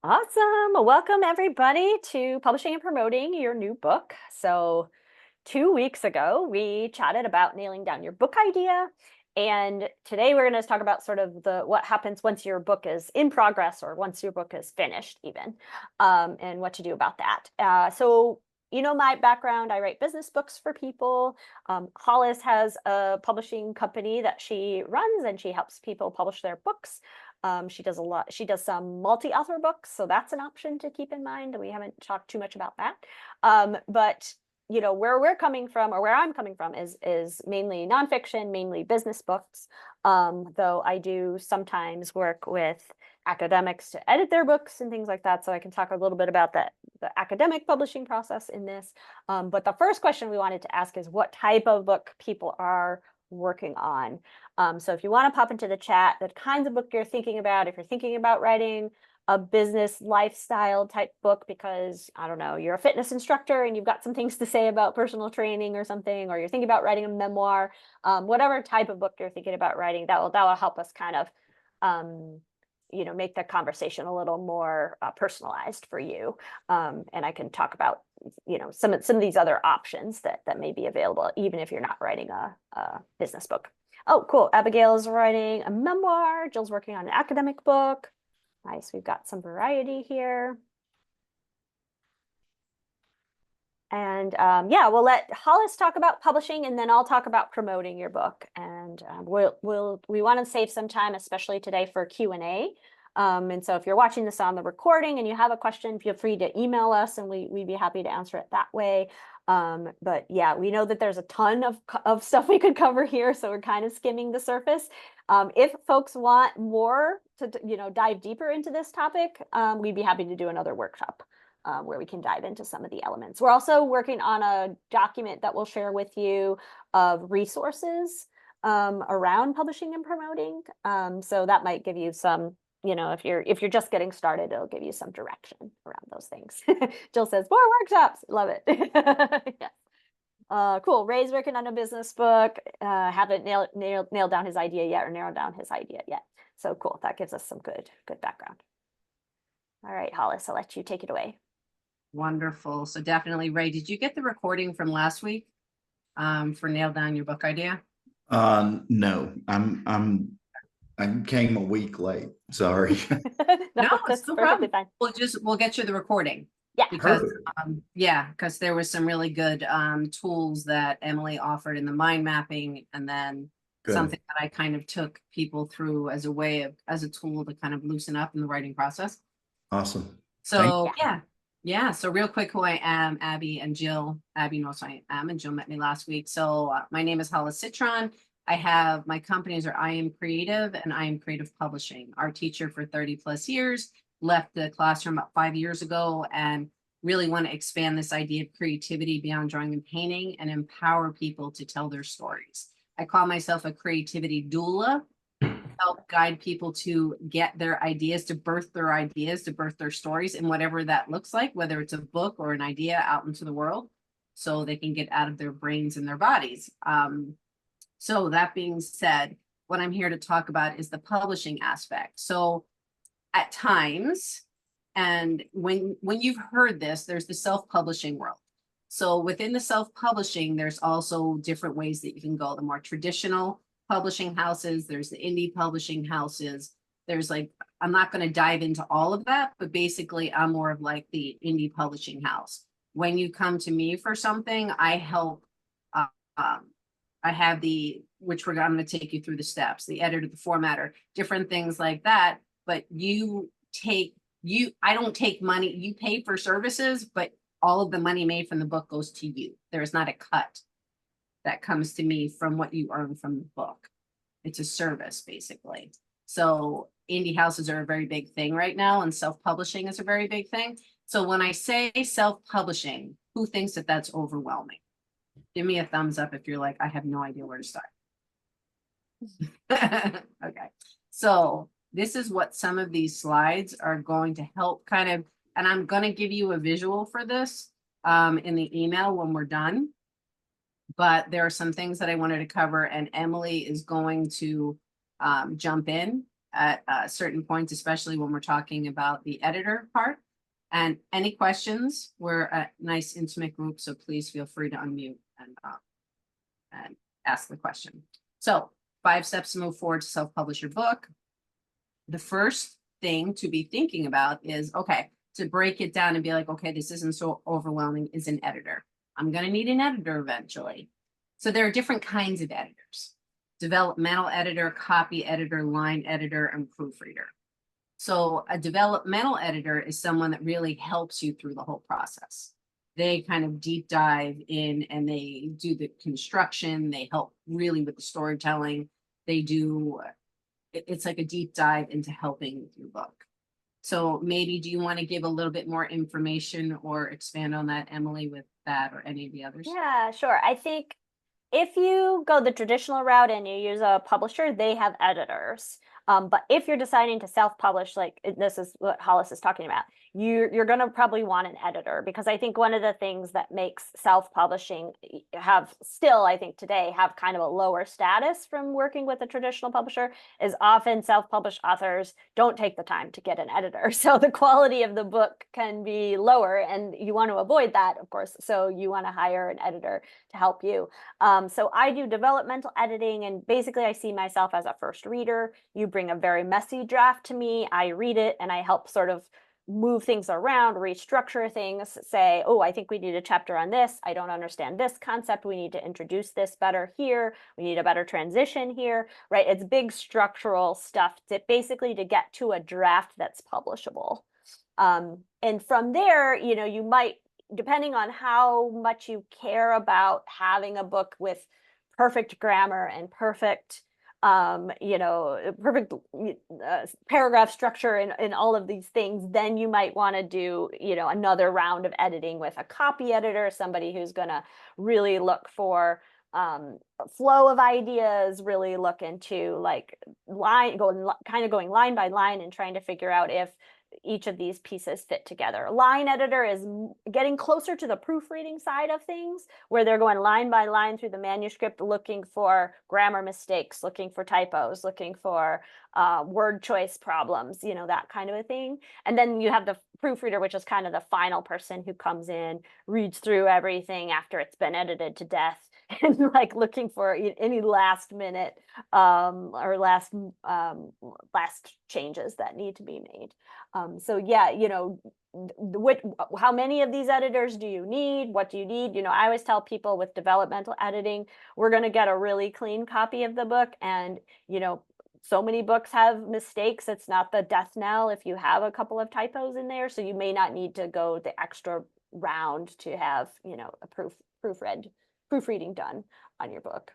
Awesome. Well, welcome everybody to Publishing and Promoting Your New Book. So 2 weeks ago, we chatted about nailing down your book idea. And today we're going to talk about sort of what happens once your book is in progress or once your book is finished even, and what to do about that. So you know my background, I write business books for people. Hollis has a publishing company that she runs and she helps people publish their books. She does some multi-author books, so that's an option to keep in mind. We haven't talked too much about that. But you know, where we're coming from, or where I'm coming from, is mainly nonfiction, mainly business books. Though I do sometimes work with academics to edit their books and things like that. So I can talk a little bit about the academic publishing process in this. But the first question we wanted to ask is what type of book people are working on. So if you want to pop into the chat, the kinds of book you're thinking about, if you're thinking about writing a business lifestyle type book because, I don't know, you're a fitness instructor and you've got some things to say about personal training or something, or you're thinking about writing a memoir, whatever type of book you're thinking about writing, that will help us kind of, make the conversation a little more personalized for you. And I can talk about, some of these other options that may be available, even if you're not writing a business book. Oh, cool. Abigail is writing a memoir. Jill's working on an academic book. Nice, we've got some variety here. And yeah, we'll let Hollis talk about publishing and then I'll talk about promoting your book. And we want to save some time, especially today, for Q&A. And so if you're watching this on the recording and you have a question, feel free to email us and we'd be happy to answer it that way. But yeah, we know that there's a ton of stuff we could cover here, so we're kind of skimming the surface. If folks want more to dive deeper into this topic, we'd be happy to do another workshop where we can dive into some of the elements. We're also working on a document that we'll share with you of resources around publishing and promoting. So that might give you some, if you're just getting started, it'll give you some direction around those things. Jill says, more workshops. Love it. Yeah. Cool. Ray's working on a business book. Haven't nailed down his idea yet or narrowed down his idea yet. So cool. That gives us some good background. All right, Hollis, I'll let you take it away. Wonderful. So definitely, Ray, did you get the recording from last week for nail down your book idea? No, I came a week late. Sorry. No, it's no problem. Fine. We'll get you the recording. Yeah. Because there was some really good tools that Emily offered in the mind mapping, and then something that I kind of took people through as a tool to kind of loosen up in the writing process. Awesome. So yeah. So real quick, who I am, Abby and Jill. Abby knows who I am, and Jill met me last week. So my name is Hollis Citron. My companies are I Am Creative and I Am Creative Publishing. Our teacher for 30 plus years left the classroom about 5 years ago and really want to expand this idea of creativity beyond drawing and painting and empower people to tell their stories. I call myself a creativity doula. Help guide people to get their ideas, to birth their stories, and whatever that looks like, whether it's a book or an idea out into the world, so they can get out of their brains and their bodies. So that being said, what I'm here to talk about is the publishing aspect. So at times, and when you've heard this, there's the self-publishing world. So within the self-publishing, there's also different ways that you can go. The more traditional publishing houses, there's the indie publishing houses. There's I'm not going to dive into all of that, but basically I'm more of like the indie publishing house. When you come to me for something, I help, I have I'm going to take you through the steps, the editor, the formatter, different things like that. But I don't take money, you pay for services, but all of the money made from the book goes to you. There is not a cut that comes to me from what you earn from the book. It's a service, basically. So indie houses are a very big thing right now, and self-publishing is a very big thing. So when I say self-publishing, who thinks that that's overwhelming? Give me a thumbs up if you're like, I have no idea where to start. Okay. So this is what some of these slides are going to help kind of, and I'm going to give you a visual for this in the email when we're done. But there are some things that I wanted to cover, and Emily is going to jump in at certain points, especially when we're talking about the editor part. And any questions, we're a nice intimate group, so please feel free to unmute and ask the question. So 5 steps to move forward to self-publish your book. The first thing to be thinking about is, okay, to break it down and be like, okay, this isn't so overwhelming, is an editor. I'm going to need an editor eventually. So there are different kinds of editors: developmental editor, copy editor, line editor, and proofreader. So a developmental editor is someone that really helps you through the whole process. They kind of deep dive in and they do the construction. They help really with the storytelling. They do, it's like a deep dive into helping with your book. So maybe, do you want to give a little bit more information or expand on that, Emily, with that or any of the others? Yeah, sure. I think if you go the traditional route and you use a publisher, they have editors. But if you're deciding to self-publish, like this is what Hollis is talking about, you're going to probably want an editor, because I think one of the things that makes self-publishing I think today have kind of a lower status from working with a traditional publisher is often self-published authors don't take the time to get an editor. So the quality of the book can be lower, and you want to avoid that, of course. So you want to hire an editor to help you. So I do developmental editing, and basically I see myself as a first reader. You bring a very messy draft to me, I read it, and I help sort of move things around, restructure things, say, oh, I think we need a chapter on this. I don't understand this concept. We need to introduce this better here. We need a better transition here, right? It's big structural stuff to basically to get to a draft that's publishable. And from there, you might, depending on how much you care about having a book with perfect grammar and perfect perfect paragraph structure and all of these things, then you might want to do, another round of editing with a copy editor, somebody who's going to really look for flow of ideas, really look into like going line by line and trying to figure out if each of these pieces fit together. A line editor is getting closer to the proofreading side of things, where they're going line by line through the manuscript, looking for grammar mistakes, looking for typos, looking for word choice problems, that kind of a thing. And then you have the proofreader, which is kind of the final person who comes in, reads through everything after it's been edited to death, and like looking for any last minute or last changes that need to be made. So yeah, how many of these editors do you need? What do you need? I always tell people with developmental editing, we're going to get a really clean copy of the book, and so many books have mistakes. It's not the death knell if you have a couple of typos in there, so you may not need to go the extra round to have a proofreading done on your book.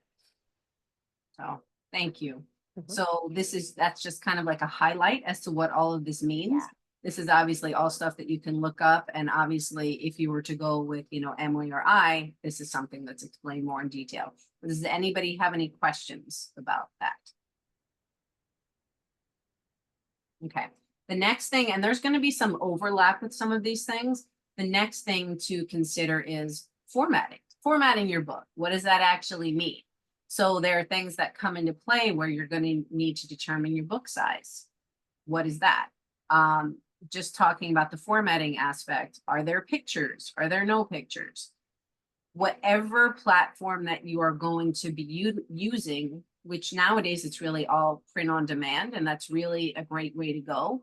So thank you. So that's just kind of like a highlight as to what all of this means. Yeah. This is obviously all stuff that you can look up. And obviously, if you were to go with, Emily or I, this is something that's explained more in detail. Does anybody have any questions about that? Okay. The next thing, and there's going to be some overlap with some of these things. The next thing to consider is formatting. Formatting your book. What does that actually mean? So there are things that come into play where you're going to need to determine your book size. What is that? Just talking about the formatting aspect. Are there pictures? Are there no pictures? Whatever platform that you are going to be using, which nowadays it's really all print on demand, and that's really a great way to go.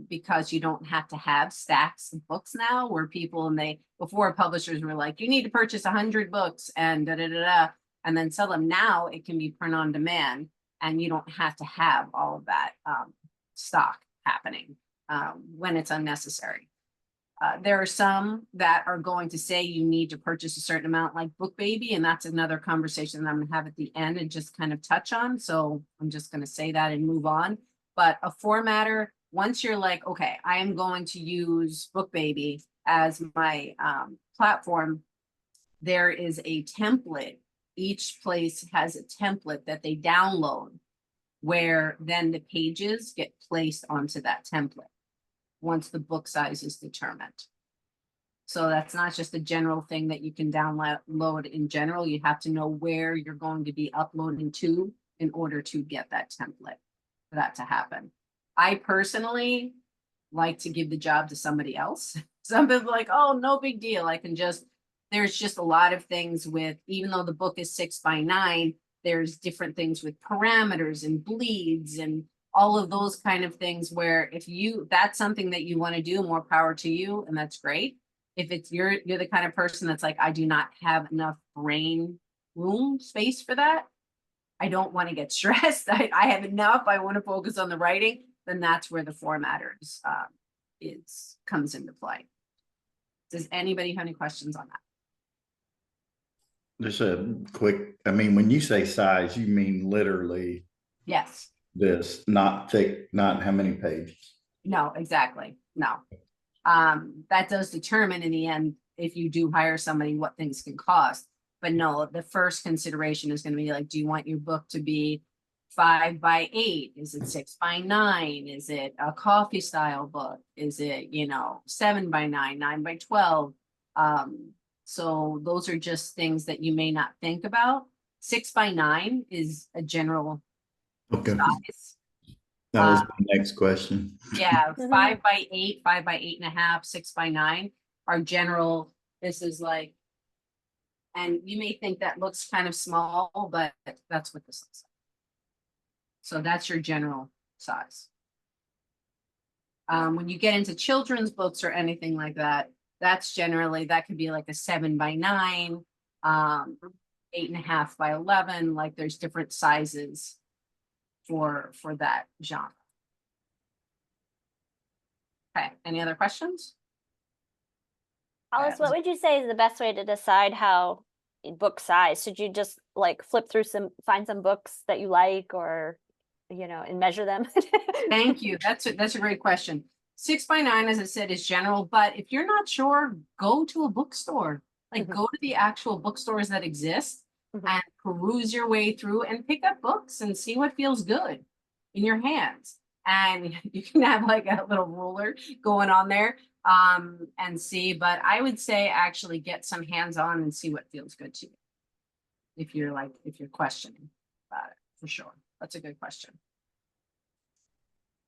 Because you don't have to have stacks of books now, where people before publishers were like, you need to purchase 100 books and and then sell them. Now it can be print on demand, and you don't have to have all of that stock happening when it's unnecessary. There are some that are going to say you need to purchase a certain amount, like BookBaby, and that's another conversation that I'm going to have at the end and just kind of touch on. So I'm just going to say that and move on. But a formatter, once you're like, okay, I am going to use BookBaby as my platform, there is a template. Each place has a template that they download, where then the pages get placed onto that template once the book size is determined. So that's not just a general thing that you can download in general. You have to know where you're going to be uploading to in order to get that template. for that to happen. I personally like to give the job to somebody else. Some people are like, oh, no big deal. I can just, there's just a lot of things with, even though the book is 6x9, there's different things with parameters and bleeds and all of those kind of things where if you, that's something that you want to do, more power to you. And that's great. If it's you're the kind of person that's like, I do not have enough brain room space for that. I don't want to get stressed. I have enough. I want to focus on the writing. Then that's where the formatters comes into play. Does anybody have any questions on that? Just a quick, I mean, when you say size, you mean literally Yes. this, not thick, not how many pages. No, exactly. No. That does determine in the end, if you do hire somebody, what things can cost. But no, the first consideration is going to be like, do you want your book to be 5x8? Is it 6x9? Is it a coffee style book? Is it, 7x9, 9x12? So those are just things that you may not think about. 6x9 is a general Okay. size. That was my next question. Yeah, 5x8, 5x8.5, 6x9 are general. This is like, and you may think that looks kind of small, but that's what this looks like. So that's your general size. When you get into children's books or anything like that, that's generally, that could be like a 7x9, 8.5x11, like there's different sizes for that genre. Okay, any other questions? Hollis, what would you say is the best way to decide how book size? Should you just like flip through find some books that you like, or and measure them? Thank you. That's a great question. 6x9, as I said, is general, but if you're not sure, go to a bookstore. Like go to the actual bookstores that exist and peruse your way through and pick up books and see what feels good in your hands. And you can have like a little ruler going on there and see, but I would say actually get some hands-on and see what feels good to you. If you're questioning about it, for sure. That's a good question.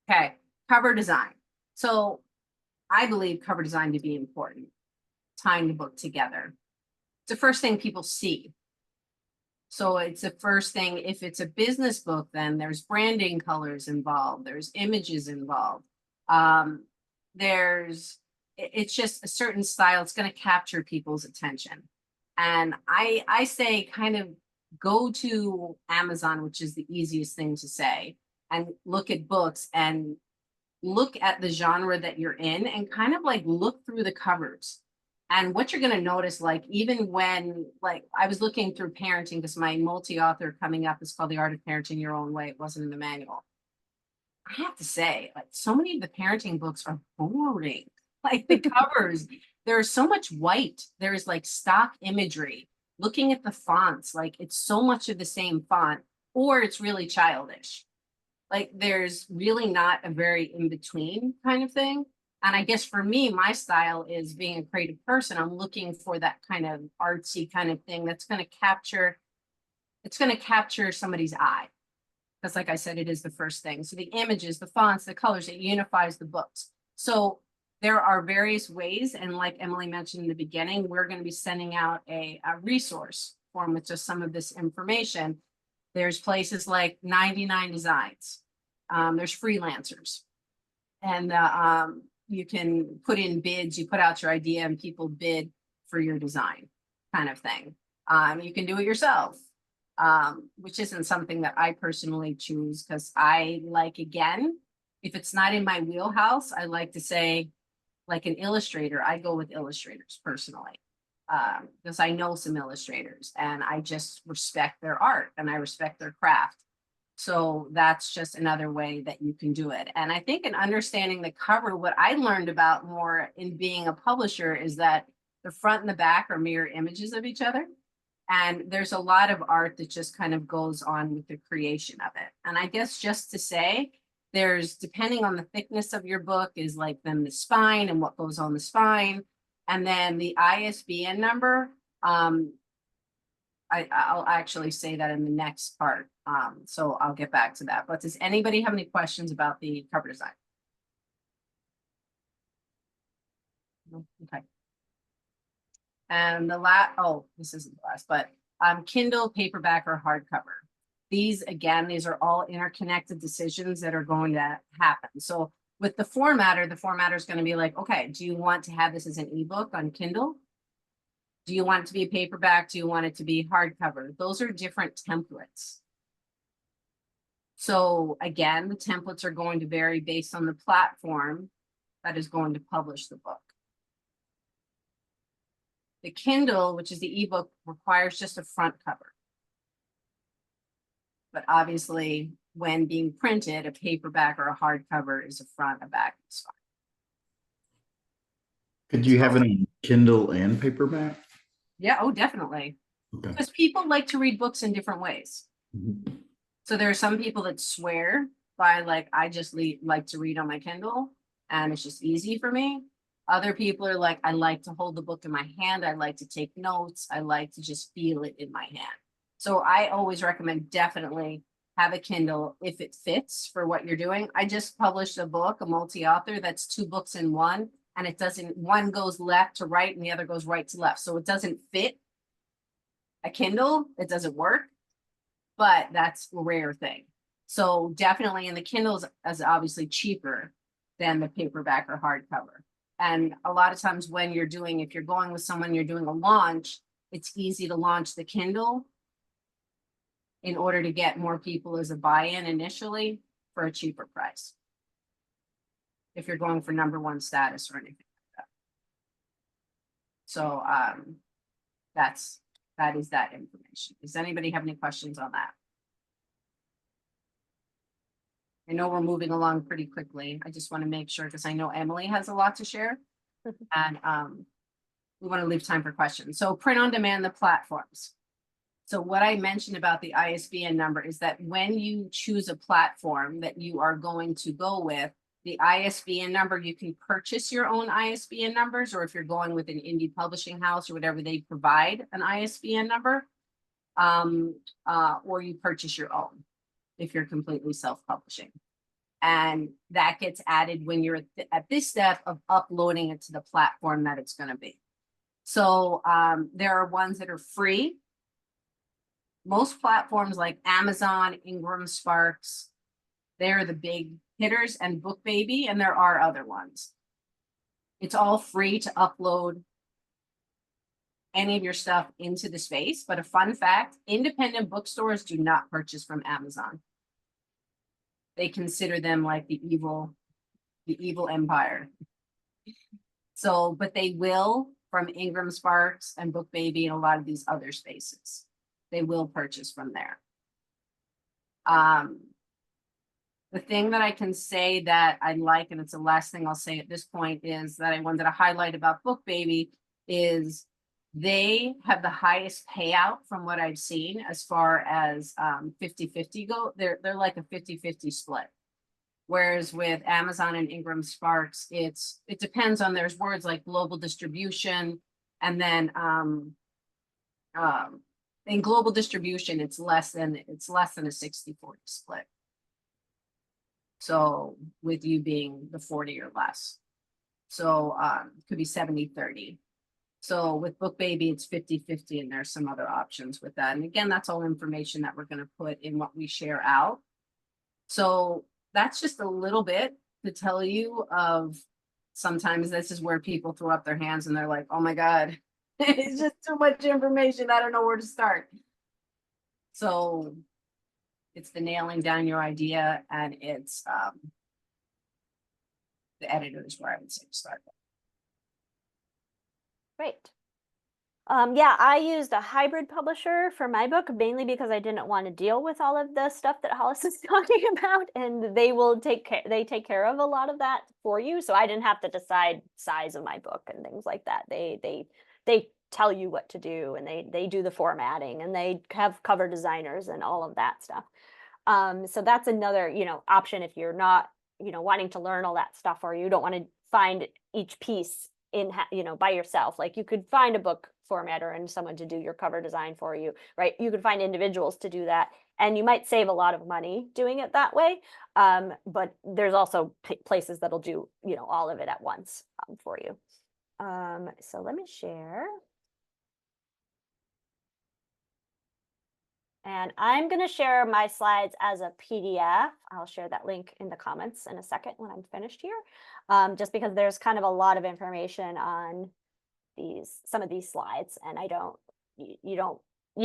Okay, cover design. So I believe cover design to be important, tying the book together. It's the first thing people see. So it's the first thing, if it's a business book, then there's branding colors involved, there's images involved. It's just a certain style, it's going to capture people's attention. And I say kind of go to Amazon, which is the easiest thing to say, and look at books and look at the genre that you're in and kind of like look through the covers. And what you're going to notice, like even when, like I was looking through parenting, because my multi-author coming up is called The Art of Parenting Your Own Way. It wasn't in the manual. I have to say, like so many of the parenting books are boring. Like the covers, there's so much white. There's like stock imagery. Looking at the fonts, like it's so much of the same font, or it's really childish. Like there's really not a very in-between kind of thing. And I guess for me, my style is being a creative person. I'm looking for that kind of artsy kind of thing that's going to capture, it's going to capture somebody's eye. Because like I said, it is the first thing. So the images, the fonts, the colors, it unifies the books. So there are various ways. And like Emily mentioned in the beginning, we're going to be sending out a resource form with just some of this information. There's places like 99 Designs. There's freelancers. And you can put in bids, you put out your idea and people bid for your design kind of thing. You can do it yourself, which isn't something that I personally choose because I like, again, if it's not in my wheelhouse, I like to say like an illustrator, I go with illustrators personally. Because I know some illustrators and I just respect their art and I respect their craft. So that's just another way that you can do it. And I think in understanding the cover, what I learned about more in being a publisher is that the front and the back are mirror images of each other. And there's a lot of art that just kind of goes on with the creation of it. And I guess just to say, there's, depending on the thickness of your book, is like then the spine and what goes on the spine. And then the ISBN number, I'll actually say that in the next part. So I'll get back to that. But does anybody have any questions about the cover design? No? Okay. And the this isn't the last, but Kindle, paperback, or hardcover. These, again, these are all interconnected decisions that are going to happen. So with the formatter is going to be like, okay, do you want to have this as an ebook on Kindle? Do you want it to be a paperback? Do you want it to be hardcover? Those are different templates. So again, the templates are going to vary based on the platform that is going to publish the book. The Kindle, which is the ebook, requires just a front cover. But obviously, when being printed, a paperback or a hardcover is a front, a back, and so on. Could you have it on Kindle and paperback? Yeah, oh, definitely. Okay. Because people like to read books in different ways. Mhm. So there are some people that swear by like, I just like to read on my Kindle and it's just easy for me. Other people are like, I like to hold the book in my hand. I like to take notes. I like to just feel it in my hand. So I always recommend definitely have a Kindle if it fits for what you're doing. I just published a book, a multi-author, that's 2 books in one, and it doesn't, one goes left to right and the other goes right to left. So it doesn't fit a Kindle. It doesn't work, but that's a rare thing. So definitely, and the Kindle is obviously cheaper than the paperback or hardcover. And a lot of times when you're doing, if you're going with someone, you're doing a launch, it's easy to launch the Kindle in order to get more people as a buy-in initially for a cheaper price. If you're going for #1 status or anything like that. So that is that information. Does anybody have any questions on that? I know we're moving along pretty quickly. I just want to make sure because I know Emily has a lot to share. And we want to leave time for questions. So print on demand, the platforms. So what I mentioned about the ISBN number is that when you choose a platform that you are going to go with, the ISBN number, you can purchase your own ISBN numbers, or if you're going with an indie publishing house or whatever, they provide an ISBN number, or you purchase your own if you're completely self-publishing. And that gets added when you're at this step of uploading it to the platform that it's going to be. So there are ones that are free. Most platforms like Amazon, Ingram, Sparks, they're the big hitters, and BookBaby, and there are other ones. It's all free to upload any of your stuff into the space. But a fun fact, independent bookstores do not purchase from Amazon. They consider them like the evil empire. So, but they will from Ingram, Sparks, and BookBaby, and a lot of these other spaces. They will purchase from there. The thing that I can say that I like, and it's the last thing I'll say at this point, is that I wanted to highlight about BookBaby is they have the highest payout from what I've seen as far as 50-50 go. They're like a 50-50 split. Whereas with Amazon and Ingram Sparks, it depends on, there's words like global distribution, and then in global distribution, it's less than a 60-40 split. So with you being the 40 or less. So it could be 70-30. So with BookBaby, it's 50-50, and there's some other options with that. And again, that's all information that we're going to put in what we share out. So that's just a little bit to tell you of, sometimes this is where people throw up their hands and they're like, oh my God, it's just too much information. I don't know where to start. So it's the nailing down your idea, and it's the editor is where I would say to start. Great. Yeah, I used a hybrid publisher for my book, mainly because I didn't want to deal with all of the stuff that Hollis is talking about, and they take care of a lot of that for you. So I didn't have to decide size of my book and things like that. They tell you what to do, and they do the formatting, and they have cover designers and all of that stuff. So that's another, option if you're not, wanting to learn all that stuff, or you don't want to find each piece by yourself. Like, you could find a book formatter and someone to do your cover design for you, right? You could find individuals to do that, and you might save a lot of money doing it that way. But there's also places that'll do, all of it at once for you. So let me share. And I'm going to share my slides as a PDF. I'll share that link in the comments in a second when I'm finished here, just because there's kind of a lot of information on some of these slides, and you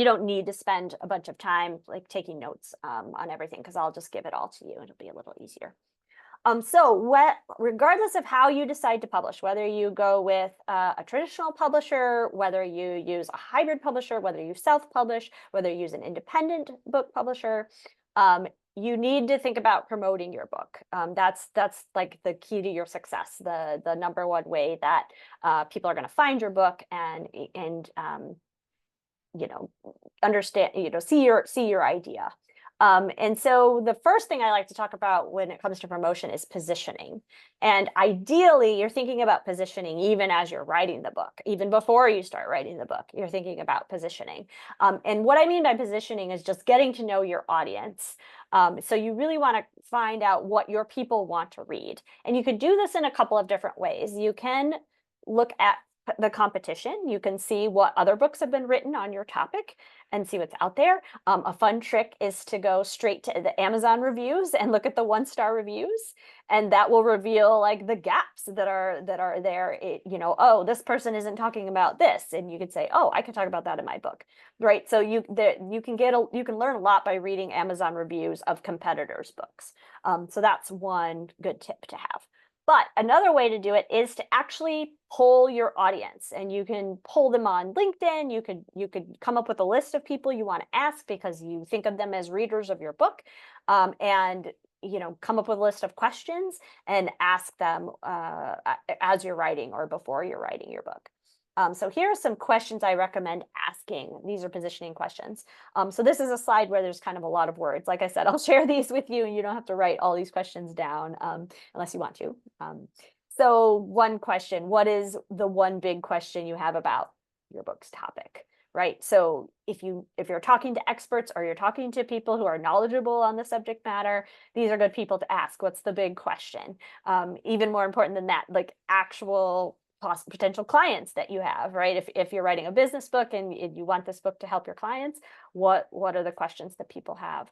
don't need to spend a bunch of time like taking notes on everything, because I'll just give it all to you. It'll be a little easier. So regardless of how you decide to publish, whether you go with a traditional publisher, whether you use a hybrid publisher, whether you self-publish, whether you use an independent book publisher, you need to think about promoting your book. That's like the key to your success, the number one way that people are going to find your book and understand, see your idea. And so the first thing I like to talk about when it comes to promotion is positioning. And ideally, you're thinking about positioning even as you're writing the book, even before you start writing the book, you're thinking about positioning. And what I mean by positioning is just getting to know your audience. So you really want to find out what your people want to read. And you could do this in a couple of different ways. You can look at the competition. You can see what other books have been written on your topic and see what's out there. A fun trick is to go straight to the Amazon reviews and look at the 1-star reviews, and that will reveal like the gaps that are there. Oh, this person isn't talking about this, and you could say, oh, I can talk about that in my book, right? So you can learn a lot by reading Amazon reviews of competitors' books. So that's one good tip to have. But another way to do it is to actually poll your audience, and you can poll them on LinkedIn. You could come up with a list of people you want to ask because you think of them as readers of your book, and come up with a list of questions and ask them as you're writing or before you're writing your book. So here are some questions I recommend asking. These are positioning questions. So this is a slide where there's kind of a lot of words. Like I said, I'll share these with you, and you don't have to write all these questions down unless you want to. So one question: what is the one big question you have about your book's topic? Right. So if you're talking to experts or you're talking to people who are knowledgeable on the subject matter, these are good people to ask. What's the big question? Even more important than that, like actual potential clients that you have, right? If you're writing a business book and you want this book to help your clients, what are the questions that people have?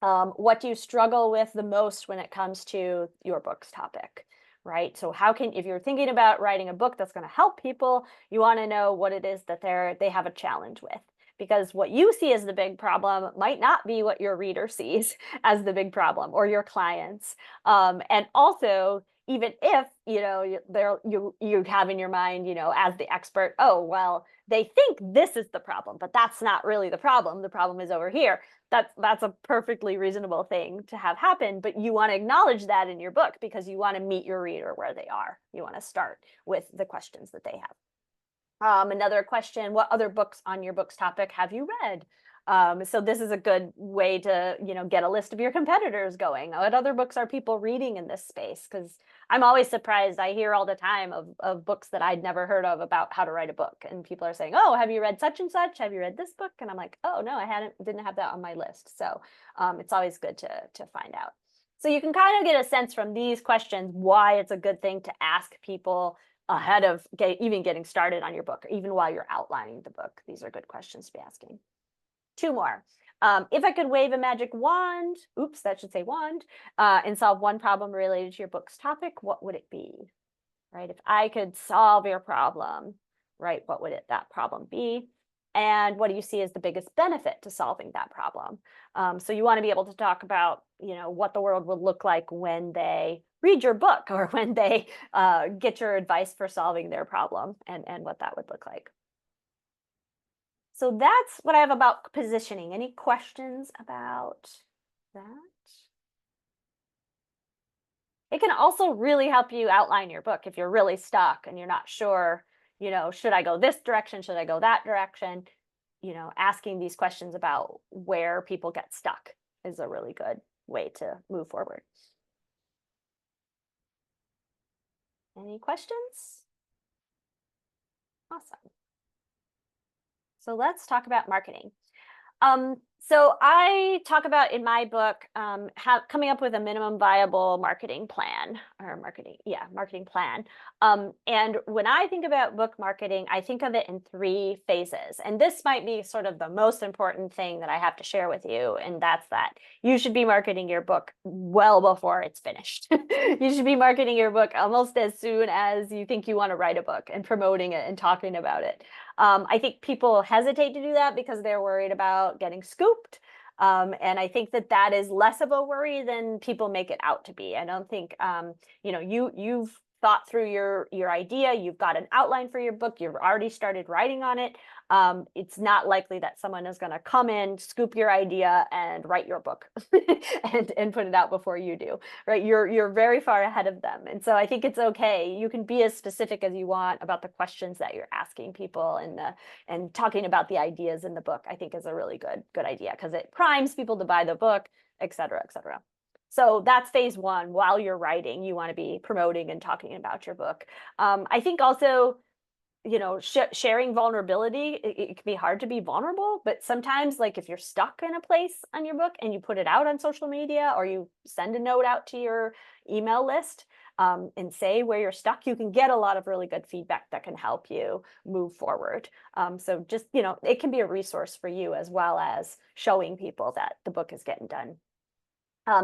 What do you struggle with the most when it comes to your book's topic, right? So if you're thinking about writing a book that's going to help people, you want to know what it is that they have a challenge with, because what you see as the big problem might not be what your reader sees as the big problem, or your clients. And also, even if you have in your mind, as the expert, oh, well, they think this is the problem, but that's not really the problem. The problem is over here. That's a perfectly reasonable thing to have happen, but you want to acknowledge that in your book because you want to meet your reader where they are. You want to start with the questions that they have. Another question: what other books on your book's topic have you read? So this is a good way to, get a list of your competitors going. What other books are people reading in this space? Because I'm always surprised. I hear all the time of books that I'd never heard of about how to write a book. And people are saying, oh, have you read such and such? Have you read this book? And I'm like, oh, no, I didn't have that on my list. So it's always good to find out. So you can kind of get a sense from these questions why it's a good thing to ask people ahead of even getting started on your book, or even while you're outlining the book. These are good questions to be asking. 2 more. If I could wave a magic wand, oops, that should say wand, and solve one problem related to your book's topic, what would it be? Right? If I could solve your problem, right, what would that problem be? And what do you see as the biggest benefit to solving that problem? So you want to be able to talk about, what the world would look like when they read your book, or when they get your advice for solving their problem, and what that would look like. So that's what I have about positioning. Any questions about that? It can also really help you outline your book if you're really stuck and you're not sure, should I go this direction? Should I go that direction? Asking these questions about where people get stuck is a really good way to move forward. Any questions? Awesome. So let's talk about marketing. So I talk about in my book coming up with a minimum viable marketing plan or marketing plan. And when I think about book marketing, I think of it in 3 phases. And this might be sort of the most important thing that I have to share with you. And that's that you should be marketing your book well before it's finished. You should be marketing your book almost as soon as you think you want to write a book and promoting it and talking about it. I think people hesitate to do that because they're worried about getting scooped. And I think that that is less of a worry than people make it out to be. I don't think, you've thought through your idea, you've got an outline for your book, you've already started writing on it. It's not likely that someone is going to come in, scoop your idea, and write your book and put it out before you do, right? You're very far ahead of them, and so I think it's okay. You can be as specific as you want about the questions that you're asking people, and talking about the ideas in the book. I think is a really good idea because it primes people to buy the book, et cetera, et cetera. So that's phase one. While you're writing, you want to be promoting and talking about your book. I think also, sharing vulnerability, it can be hard to be vulnerable, but sometimes, like if you're stuck in a place on your book and you put it out on social media or you send a note out to your email list, and say where you're stuck, you can get a lot of really good feedback that can help you move forward. So just, it can be a resource for you as well as showing people that the book is getting done.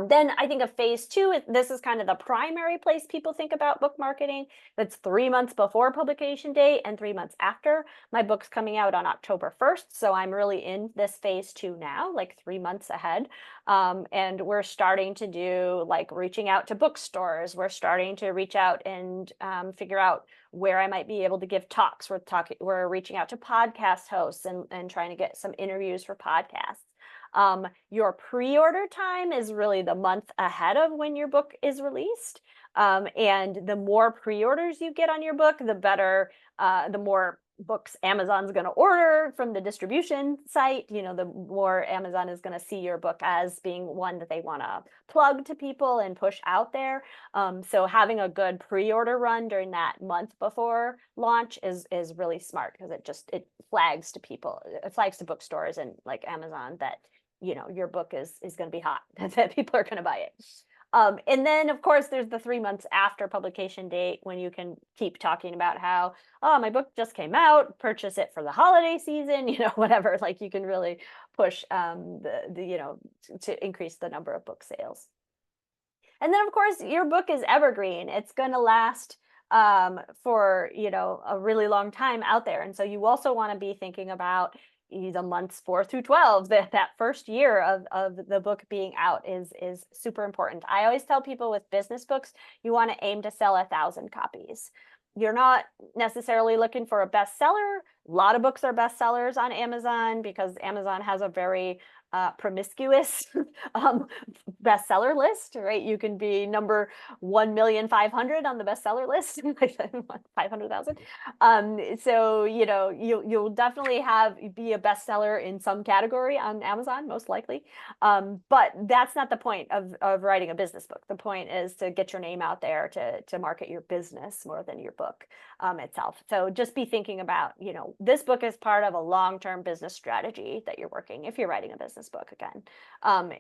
Then I think of phase two, this is kind of the primary place people think about book marketing. That's 3 months before publication date and 3 months after. My book's coming out on October 1st, so I'm really in this phase two now, like 3 months ahead. And we're starting to do like reaching out to bookstores. We're starting to reach out and figure out where I might be able to give talks. We're reaching out to podcast hosts and trying to get some interviews for podcasts. Your pre-order time is really the month ahead of when your book is released. And the more pre-orders you get on your book, the better, the more books Amazon's going to order from the distribution site. The more Amazon is going to see your book as being one that they want to plug to people and push out there. So having a good pre-order run during that month before launch is really smart because it flags to people, it flags to bookstores and like Amazon that your book is going to be hot, that people are going to buy it. And then, of course, there's the 3 months after publication date when you can keep talking about how, oh, my book just came out, purchase it for the holiday season, whatever. Like you can really push to increase the number of book sales. And then, of course, your book is evergreen. It's going to last for a really long time out there. And so you also want to be thinking about the months 4 through 12, that first year of the book being out is super important. I always tell people with business books, you want to aim to sell 1,000 copies. You're not necessarily looking for a bestseller. A lot of books are bestsellers on Amazon because Amazon has a very promiscuous bestseller list, right? You can be number 1,500,000 on the bestseller list, 500,000. So you'll definitely be a bestseller in some category on Amazon, most likely. But that's not the point of writing a business book. The point is to get your name out there to market your business more than your book itself. So just be thinking about, this book is part of a long-term business strategy that you're working if you're writing a business book again.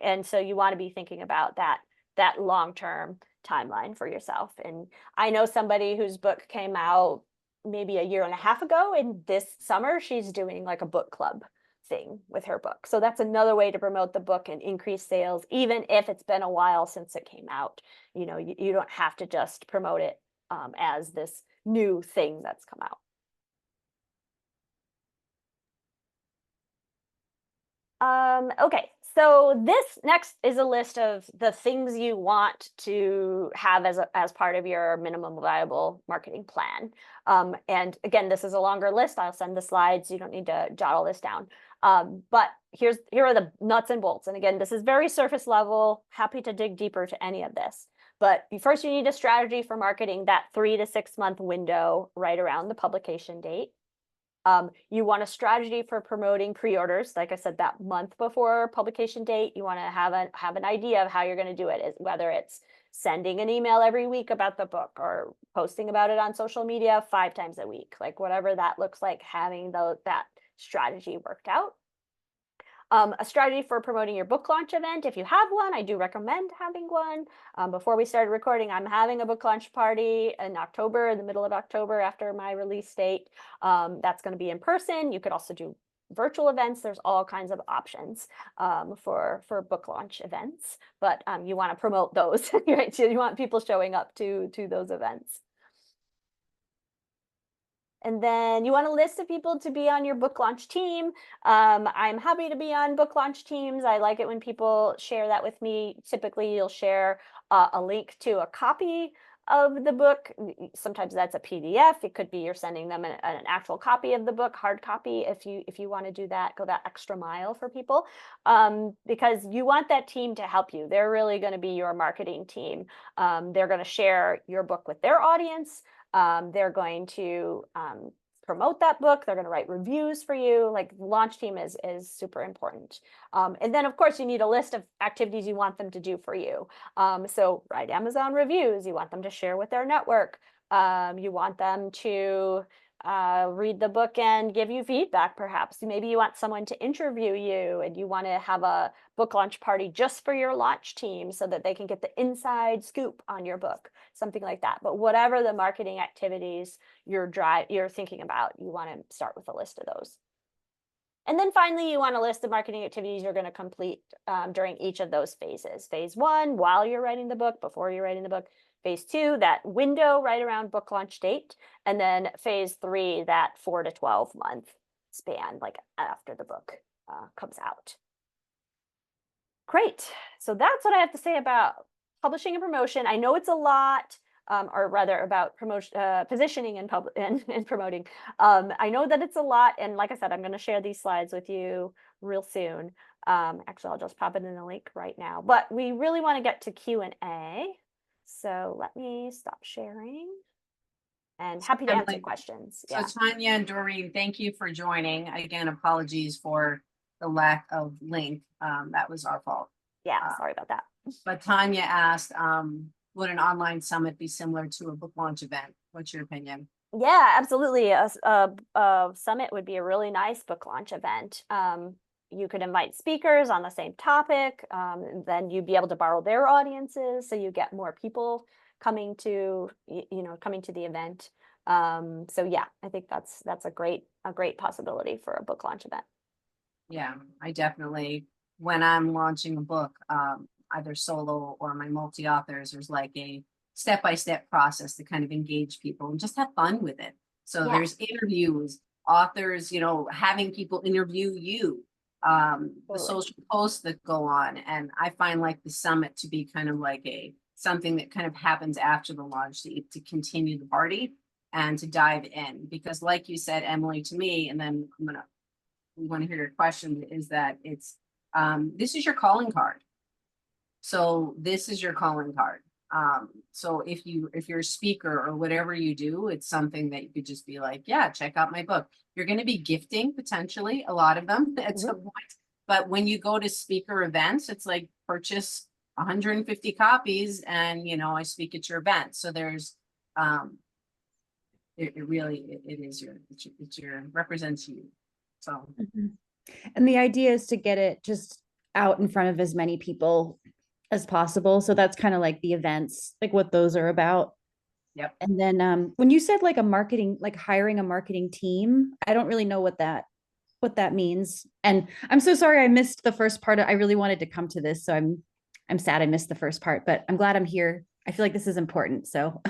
And so you want to be thinking about that long-term timeline for yourself. And I know somebody whose book came out maybe a year and a half ago, and this summer she's doing like a book club thing with her book. So that's another way to promote the book and increase sales, even if it's been a while since it came out. You don't have to just promote it as this new thing that's come out. Okay, so this next is a list of the things you want to have as part of your minimum viable marketing plan. And again, this is a longer list. I'll send the slides. You don't need to jot all this down. But here are the nuts and bolts. And again, this is very surface level. Happy to dig deeper to any of this. But first, you need a strategy for marketing that 3 to 6 month window right around the publication date. You want a strategy for promoting pre-orders. Like I said, that month before publication date, you want to have an idea of how you're going to do it, whether it's sending an email every week about the book or posting about it on social media 5 times a week, like whatever that looks like, having that strategy worked out. A strategy for promoting your book launch event. If you have one, I do recommend having one. Before we started recording, I'm having a book launch party in October, in the middle of October after my release date. That's going to be in person. You could also do virtual events. There's all kinds of options for book launch events, but you want to promote those, right? So you want people showing up to those events. And then you want a list of people to be on your book launch team. I'm happy to be on book launch teams. I like it when people share that with me. Typically, you'll share a link to a copy of the book. Sometimes that's a PDF. It could be you're sending them an actual copy of the book, hard copy. If you want to do that, go that extra mile for people, because you want that team to help you. They're really going to be your marketing team. They're going to share your book with their audience. They're going to promote that book. They're going to write reviews for you. Like, the launch team is super important. And then, of course, you need a list of activities you want them to do for you. So write Amazon reviews. You want them to share with their network. You want them to read the book and give you feedback, perhaps. Maybe you want someone to interview you, and you want to have a book launch party just for your launch team so that they can get the inside scoop on your book, something like that. But whatever the marketing activities you're thinking about, you want to start with a list of those. And then finally, you want a list of marketing activities you're going to complete during each of those phases. Phase 1, while you're writing the book, before you're writing the book. Phase 2, that window right around book launch date. And then phase 3, that 4 to 12 month span, like after the book comes out. Great. So that's what I have to say about publishing and promotion. I know it's a lot, or rather about promotion, positioning and promoting. I know that it's a lot, and like I said, I'm going to share these slides with you real soon. Actually, I'll just pop it in the link right now. But we really want to get to Q&A, so let me stop sharing. And happy to answer questions. So Tanya and Doreen, thank you for joining. Again, apologies for the lack of link. That was our fault. Yeah, sorry about that. But Tanya asked, would an online summit be similar to a book launch event? What's your opinion? Yeah, absolutely. A summit would be a really nice book launch event. You could invite speakers on the same topic. Then you'd be able to borrow their audiences, so you get more people coming to coming to the event. So yeah, I think that's a great possibility for a book launch event. Yeah, I definitely, when I'm launching a book, either solo or my multi-authors, there's like a step-by-step process to kind of engage people and just have fun with it. So there's interviews, authors, having people interview you, the social posts that go on. And I find like the summit to be kind of like something that kind of happens after the launch to continue the party and to dive in. Because like you said, Emily, to me, and then we want to hear your question, is that it's, this is your calling card. So this is your calling card. So if you're a speaker or whatever you do, it's something that you could just be like, yeah, check out my book. You're going to be gifting potentially a lot of them at some point. But when you go to speaker events, it's like purchase 150 copies and, I speak at your event. So there's, it represents you. So. And the idea is to get it just out in front of as many people as possible. So that's kind of like the events, like what those are about. Yep. And then when you said like hiring a marketing team, I don't really know what that means. And I'm so sorry I missed the first part. I really wanted to come to this, so I'm sad I missed the first part, but I'm glad I'm here. I feel like this is important. So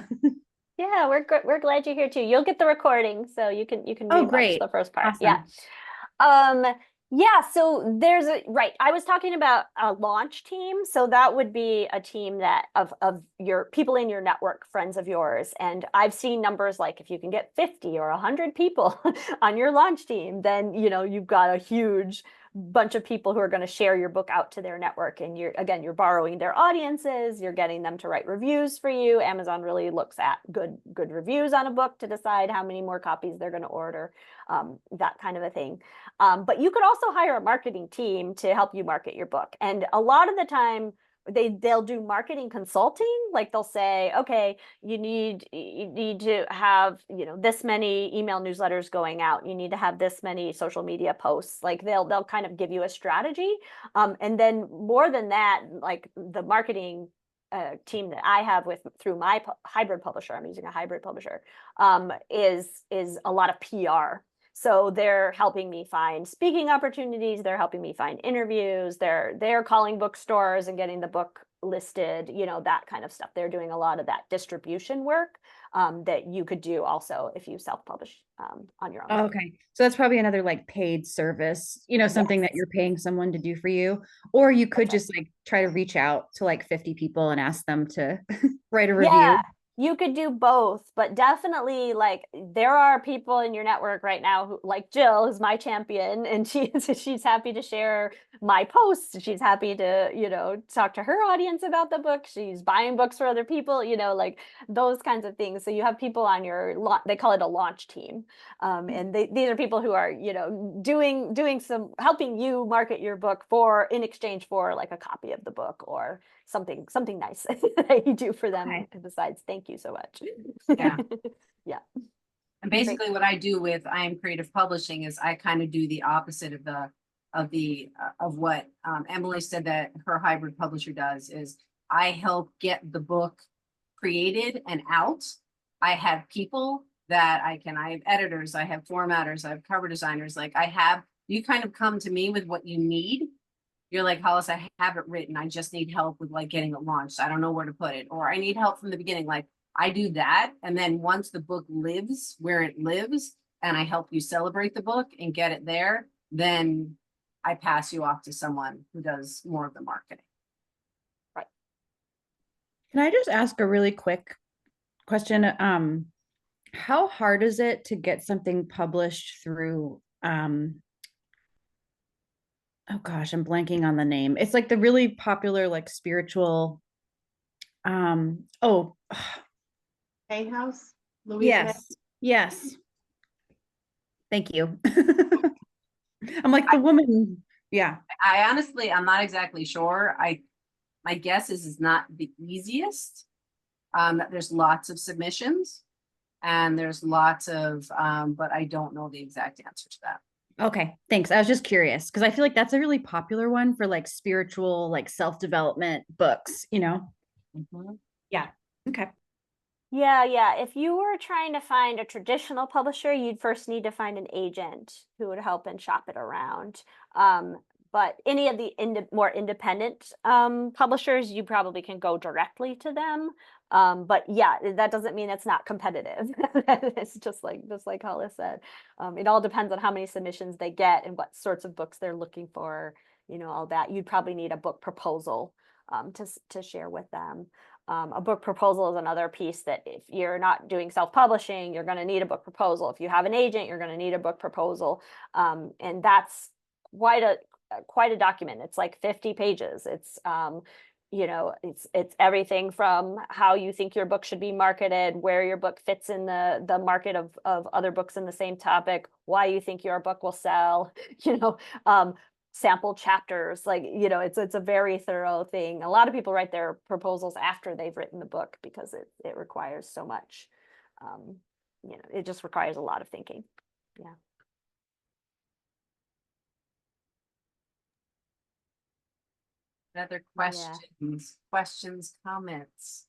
yeah, we're glad you're here too. You'll get the recording, so you can rewatch the first part. Awesome. Yeah. Yeah, so there's I was talking about a launch team. So that would be a team that of your people in your network, friends of yours. And I've seen numbers like if you can get 50 or 100 people on your launch team, then you've got a huge bunch of people who are going to share your book out to their network. And you're borrowing their audiences, you're getting them to write reviews for you. Amazon really looks at good reviews on a book to decide how many more copies they're going to order, that kind of a thing. But you could also hire a marketing team to help you market your book. And a lot of the time they'll do marketing consulting. Like they'll say, okay, you need to have, this many email newsletters going out. You need to have this many social media posts. Like they'll kind of give you a strategy. And then more than that, like the marketing team that I have through my hybrid publisher, I'm using a hybrid publisher, is a lot of PR. So they're helping me find speaking opportunities. They're helping me find interviews. They're calling bookstores and getting the book listed, that kind of stuff. They're doing a lot of that distribution work that you could do also if you self-publish on your own. Oh, okay. So that's probably another like paid service, something that Yes. you're paying someone to do for you. Or you could That's right. just like try to reach out to like 50 people and ask them to write a review. Yeah, you could do both, but definitely like there are people in your network right now who, like Jill is my champion, and she's happy to share my posts. She's happy to, talk to her audience about the book. She's buying books for other people, like those kinds of things. So you have people on your they call it a launch team. And these are people who are, doing some helping you market your book in exchange for like a copy of the book or something nice that you do for them. Okay. Besides, thank you so much. Yeah. Yeah. And basically what I do with I Am Creative Publishing is I kind of do the opposite of what Emily said that her hybrid publisher does is I help get the book created and out. I have people that I have editors, I have formatters, I have cover designers. Like you kind of come to me with what you need. You're like, Hollis, I have it written. I just need help with like getting it launched. I don't know where to put it, or I need help from the beginning. Like I do that. And then once the book lives where it lives and I help you celebrate the book and get it there, then I pass you off to someone who does more of the marketing. Right. Can I just ask a really quick question? How hard is it to get something published through oh gosh, I'm blanking on the name. It's like the really popular like spiritual oh Hay House, Louise. yes. Thank you. I'm like the woman. Yeah. I'm not exactly sure. My guess is it's not the easiest. There's lots of submissions and there's lots of, but I don't know the exact answer to that. Okay, thanks. I was just curious because I feel like that's a really popular one for like spiritual, like self-development books, Mhm. Yeah. Okay. Yeah. If you were trying to find a traditional publisher, you'd first need to find an agent who would help and shop it around. But any of the more independent publishers, you probably can go directly to them. But yeah, that doesn't mean it's not competitive. It's just like Hollis said. It all depends on how many submissions they get and what sorts of books they're looking for, all that. You'd probably need a book proposal to share with them. A book proposal is another piece that if you're not doing self-publishing, you're going to need a book proposal. If you have an agent, you're going to need a book proposal. And that's quite a document. It's like 50 pages. It's it's everything from how you think your book should be marketed, where your book fits in the market of other books in the same topic, why you think your book will sell, sample chapters. Like, it's a very thorough thing. A lot of people write their proposals after they've written the book because it requires so much. It just requires a lot of thinking. Yeah. Other questions, comments?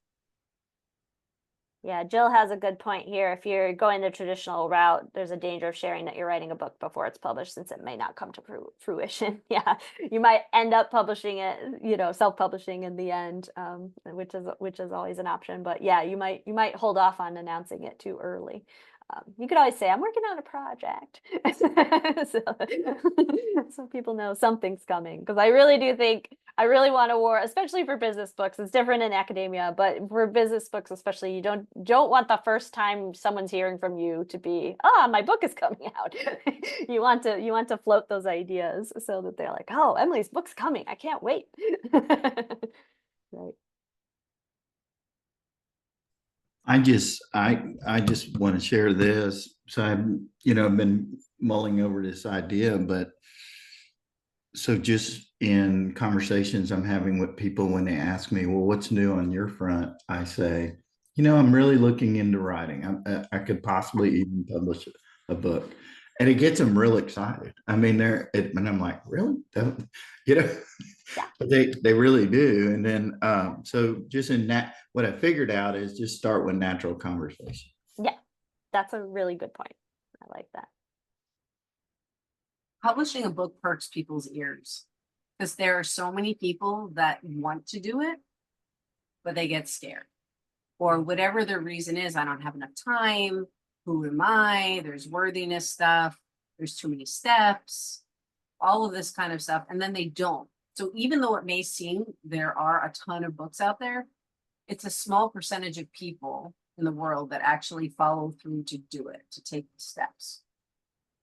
Yeah, Jill has a good point here. If you're going the traditional route, there's a danger of sharing that you're writing a book before it's published, since it may not come to fruition. Yeah, you might end up publishing it, self-publishing in the end, which is always an option. But yeah, you might hold off on announcing it too early. You could always say, I'm working on a project. So people know something's coming. Because I really do think, I really want to warn, especially for business books. It's different in academia, but for business books especially, you don't want the first time someone's hearing from you to be, my book is coming out. You want to float those ideas so that they're like, oh, Emily's book's coming. I can't wait. Right. I just want to share this. So I've been mulling over this idea, but So just in conversations I'm having with people, when they ask me, well, what's new on your front? I say, I'm really looking into writing. I could possibly even publish a book. And it gets them real excited. I mean, and I'm like, really? You know, Yeah. but they really do. And then, so just in that, what I figured out is just start with natural conversation. Yeah, that's a really good point. I like that. Publishing a book perks people's ears because there are so many people that want to do it, but they get scared or whatever their reason is. I don't have enough time. Who am I? There's worthiness stuff. There's too many steps, all of this kind of stuff. And then they don't. So even though it may seem there are a ton of books out there, it's a small percentage of people in the world that actually follow through to do it, to take the steps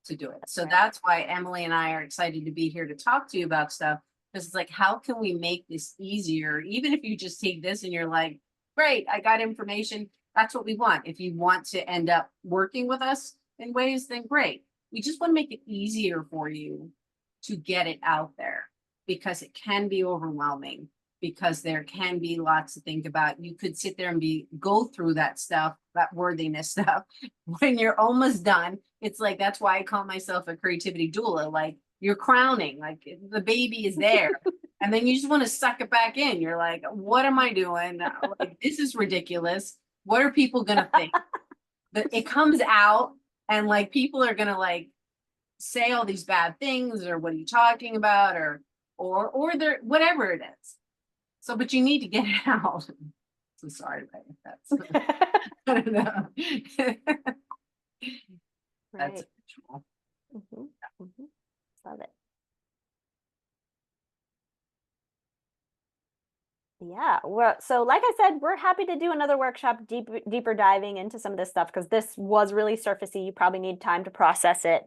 to do it. So that's why Emily and I are excited to be here to talk to you about stuff. Because it's like, how can we make this easier? Even if you just take this and you're like, great, I got information. That's what we want. If you want to end up working with us in ways, then great. We just want to make it easier for you to get it out there because it can be overwhelming, because there can be lots to think about. You could sit there and go through that stuff, that worthiness stuff. When you're almost done, it's like, that's why I call myself a creativity doula. Like, you're crowning, like the baby is there. And then you just want to suck it back in. You're like, what am I doing? Like, this is ridiculous. What are people gonna think? But it comes out and like people are gonna like say all these bad things, or what are you talking about, or they're whatever it is. So, but you need to get it out. So sorry, Ray, if that's I don't know. That's Right. visual. Love it. Yeah, so like I said, we're happy to do another workshop deeper diving into some of this stuff because this was really surfacey. You probably need time to process it.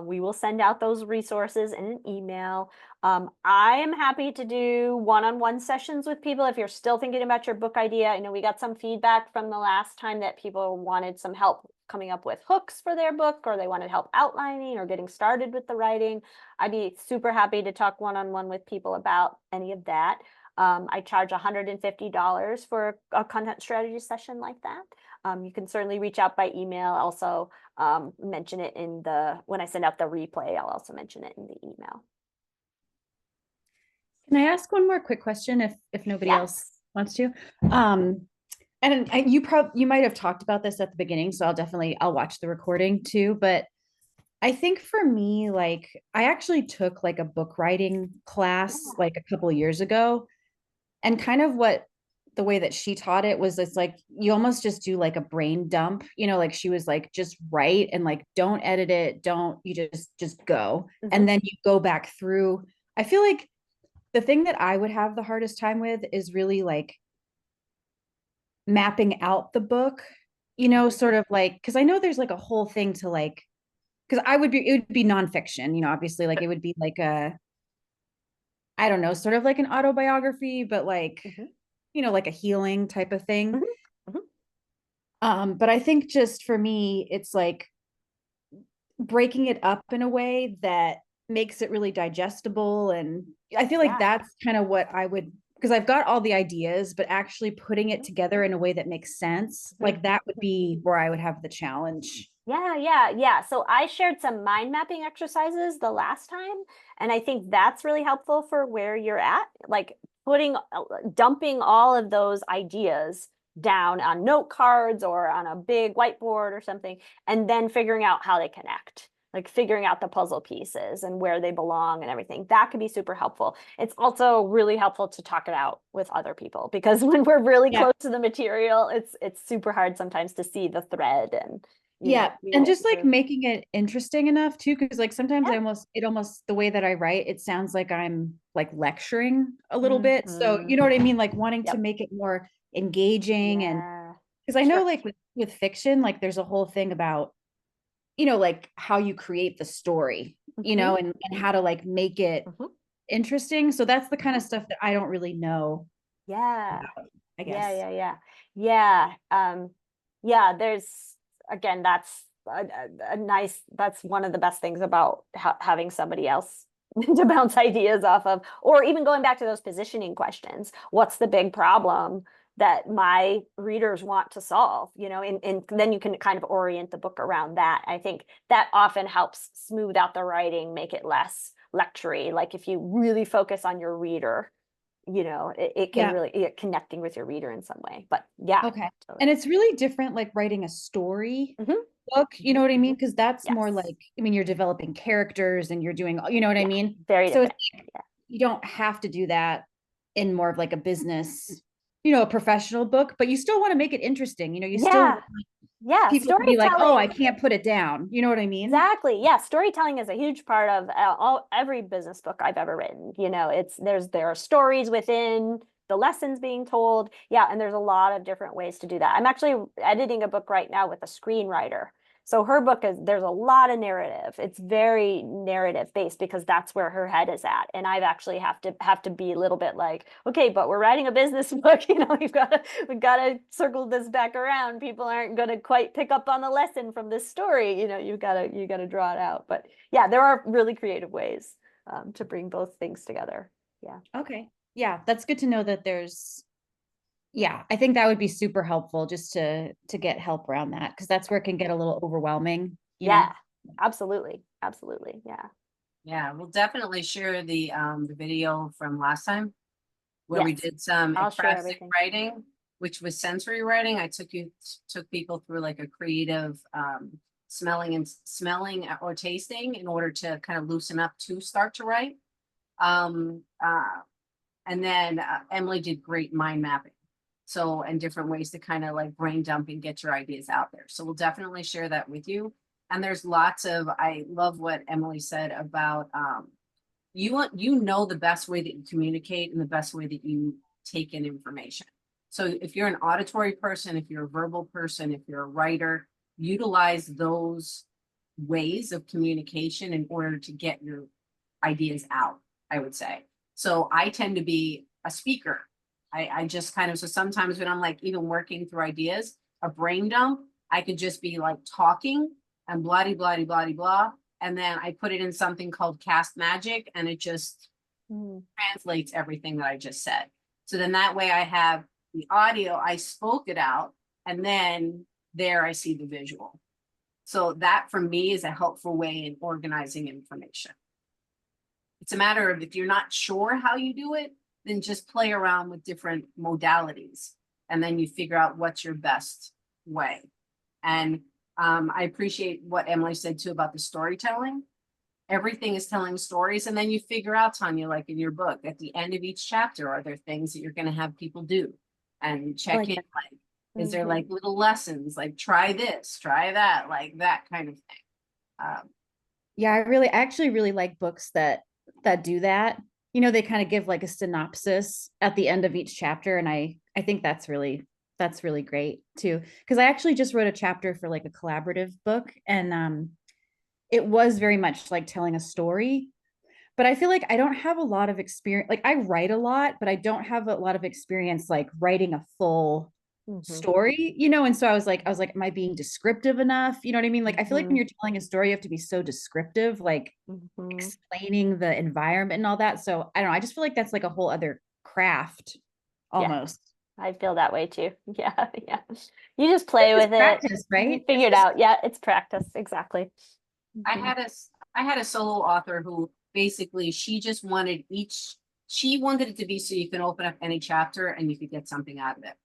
We will send out those resources in an email. I am happy to do one-on-one sessions with people if you're still thinking about your book idea. I know we got some feedback from the last time that people wanted some help coming up with hooks for their book, or they wanted help outlining or getting started with the writing. I'd be super happy to talk one-on-one with people about any of that. I charge $150 for a content strategy session like that. You can certainly reach out by email. Also, mention it in when I send out the replay, I'll also mention it in the email. Can I ask one more quick question if nobody else wants to? And you might have talked about this at the beginning, so I'll watch the recording too. But I think for me, like I actually took like a book writing class like a couple of years ago. And kind of the way that she taught it was, it's like you almost just do like a brain dump, like she was like, just write and like don't edit it, you just go. And then you go back through. I feel like the thing that I would have the hardest time with is really like mapping out the book, sort of like, because I know there's like a whole thing to like, because it would be nonfiction, obviously, like it would be like I don't know, sort of like an autobiography, but like, like a healing type of thing. But I think just for me, it's like breaking it up in a way that makes it really digestible. And I feel like that's kind of what I would, because I've got all the ideas, but actually putting it together in a way that makes sense, like that would be where I would have the challenge. Yeah. So I shared some mind mapping exercises the last time, and I think that's really helpful for where you're at, like dumping all of those ideas down on note cards or on a big whiteboard or something, and then figuring out how they connect, like figuring out the puzzle pieces and where they belong and everything. That could be super helpful. It's also really helpful to talk it out with other people, because when we're really close to the material, it's super hard sometimes to see the thread and and just like making it interesting enough too, because like sometimes the way that I write, it sounds like I'm like lecturing a little bit. So you know what I mean, like wanting to make it more engaging. And because I know like with fiction, like there's a whole thing about like how you create the story, and how to like make it interesting. So that's the kind of stuff that I don't really know about, I guess. There's, again, that's a nice, that's one of the best things about having somebody else to bounce ideas off of, or even going back to those positioning questions. What's the big problem that my readers want to solve, and then you can kind of orient the book around that. I think that often helps smooth out the writing, make it less lectury. Like if you really focus on your reader, it can really connecting with your reader in some way. But yeah. Okay. Totally. And it's really different, like writing a story Mhm. book, you know what I mean? Because that's more Yes. like, I mean, you're developing characters and you're doing, you know what I Yeah, mean? very So different. it's like, you don't have to do that in more of like a business, a professional book, but you still want to make it interesting. You still Yeah. want Yeah. people to be like, oh, I Storytelling. can't put it down. You know what I mean? Exactly. Yeah. Storytelling is a huge part of every business book I've ever written. There are stories within the lessons being told. Yeah. And there's a lot of different ways to do that. I'm actually editing a book right now with a screenwriter. So her book there's a lot of narrative. It's very narrative based because that's where her head is at. And I've actually have to be a little bit like, okay, but we're writing a business book, we've got to circle this back around. People aren't going to quite pick up on the lesson from this story. You've got to draw it out. But yeah, there are really creative ways to bring both things together. Yeah. Okay. Yeah, that's good to know that I think that would be super helpful just to get help around that, because that's where it can get a little overwhelming, Yeah, absolutely. Absolutely. Yeah. Yeah, we'll definitely share the video from last time where we Yes. did some I'll share ekphrastic everything. writing, which was sensory writing. I took people through like a creative smelling or tasting in order to kind of loosen up to start to write. And then Emily did great mind mapping. So, and different ways to kind of like brain dump and get your ideas out there. So we'll definitely share that with you. And there's I love what Emily said about, the best way that you communicate and the best way that you take in information. So if you're an auditory person, if you're a verbal person, if you're a writer, utilize those ways of communication in order to get your ideas out, I would say. So I tend to be a speaker. I just kind of, so sometimes when I'm like even working through ideas, a brain dump, I could just be like talking and blah, blah, blah, blah, blah. And then I put it in something called Cast Magic and it just translates everything that I just said. So then that way I have the audio, I spoke it out, and then there I see the visual. So that for me is a helpful way in organizing information. It's a matter of if you're not sure how you do it, then just play around with different modalities and then you figure out what's your best way. And I appreciate what Emily said too about the storytelling. Everything is telling stories. And then you figure out, Tanya, like in your book, at the end of each chapter, are there things that you're going to have people do and check in? Like, is there like little lessons, like try this, try that, like that kind of thing. Yeah, I actually really like books that do that. They kind of give like a synopsis at the end of each chapter. And I think that's really great too. Because I actually just wrote a chapter for like a collaborative book. And it was very much like telling a story. But I feel like I don't have a lot of experience. Like I write a lot, but I don't have a lot of experience like writing a full story, and so I was like, am I being descriptive enough? You know what I mean? Like I feel like when you're telling a story, you have to be so descriptive, like explaining the environment and all that. So I don't know, I just feel like that's like a whole other craft almost. Yeah, I feel that way too. Yeah. You just play with practice, it, right? Figure it out. Yeah, it's practice. Exactly. I had a solo author who basically she wanted it to be so you can open up any chapter and you could get something out of it.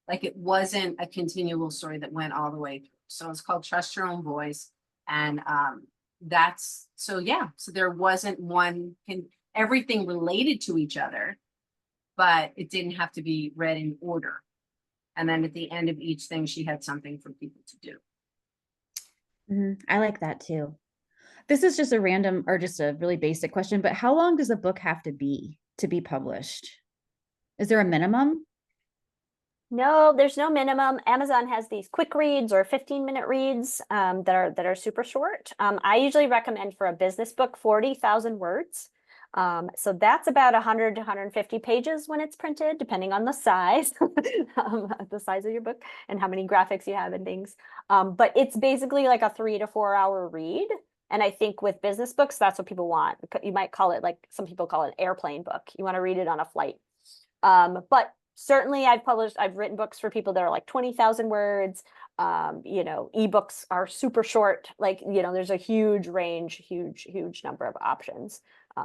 Like it wasn't a continual story that went all the way through. So it's called Trust Your Own Voice. And so there wasn't everything related to each other, but it didn't have to be read in order. And then at the end of each thing, she had something for people to do. I like that too. This is just a random or just a really basic question, but how long does a book have to be published? Is there a minimum? No, there's no minimum. Amazon has these quick reads or 15-minute reads that are super short. I usually recommend for a business book 40,000 words. So that's about 100 to 150 pages when it's printed, depending on the size, the size of your book and how many graphics you have and things. But it's basically like a 3 to 4 hour read. And I think with business books, that's what people want. You might call it, like some people call it, an airplane book. You want to read it on a flight. But certainly I've written books for people that are like 20,000 words. You know, ebooks are super short. Like, you know, there's a huge range, huge number of options.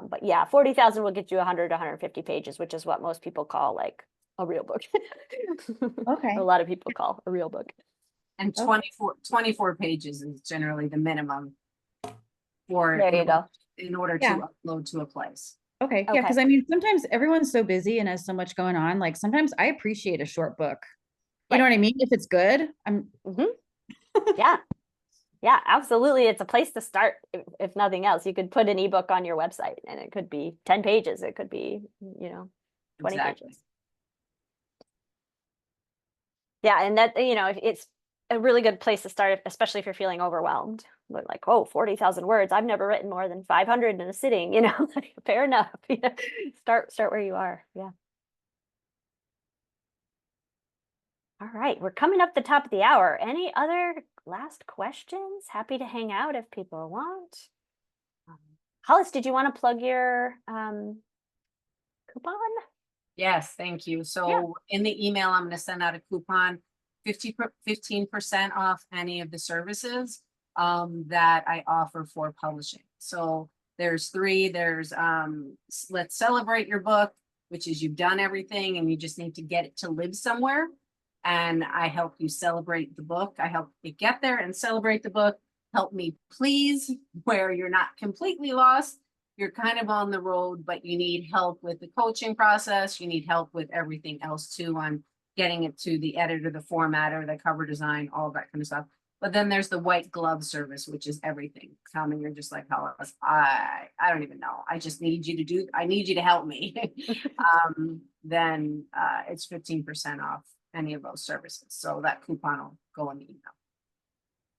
But yeah, 40,000 will get you 100 to 150 pages, which is what most people call like a real book. Okay. A lot of people call a real book. And Okay. 24 pages is generally the minimum for There you go. in order Yeah. to upload to a place. Okay. Yeah. Okay. Because I mean, sometimes everyone's so busy and has so much going on. Like sometimes I appreciate a short book. You know Right. what I mean? If it's good, Yeah. Yeah, absolutely. It's a place to start, if nothing else. You could put an ebook on your website and it could be 10 pages. It could be, you know, 20 Exactly. pages. Yeah, and that, you know, it's a really good place to start, especially if you're feeling overwhelmed. But like, oh, 40,000 words. I've never written more than 500 in a sitting, you know, like, fair enough. You know, start where you are. Yeah. All right, we're coming up the top of the hour. Any other last questions? Happy to hang out if people want. Hollis, did you want to plug your coupon? Yes, thank you. So in the email, I'm going to send out a coupon, 15% off any of the services that I offer for publishing. So there's 3. There's let's celebrate your book, which is you've done everything and you just need to get it to live somewhere. And I help you celebrate the book. I help you get there and celebrate the book. Help me please, where you're not completely lost. You're kind of on the road, but you need help with the coaching process. You need help with everything else too, on getting it to the editor, the formatter, the cover design, all that kind of stuff. But then there's the white glove service, which is everything. Come and you're just like, Hollis, I don't even know. I just need you to I need you to help me. Then it's 15% off any of those services. So that coupon will go in the email.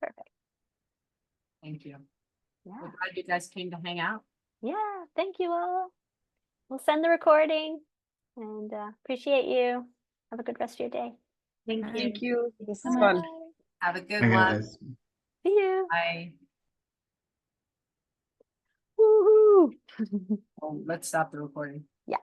Perfect. Thank you. Yeah. We're glad you guys came to hang out. Yeah, thank you all. We'll send the recording and appreciate you. Have a good rest of your day. Thank you. This is Bye. fun. Have a good Hi, one. guys. See you. Bye. Woohoo. Oh, let's stop the recording. Yeah.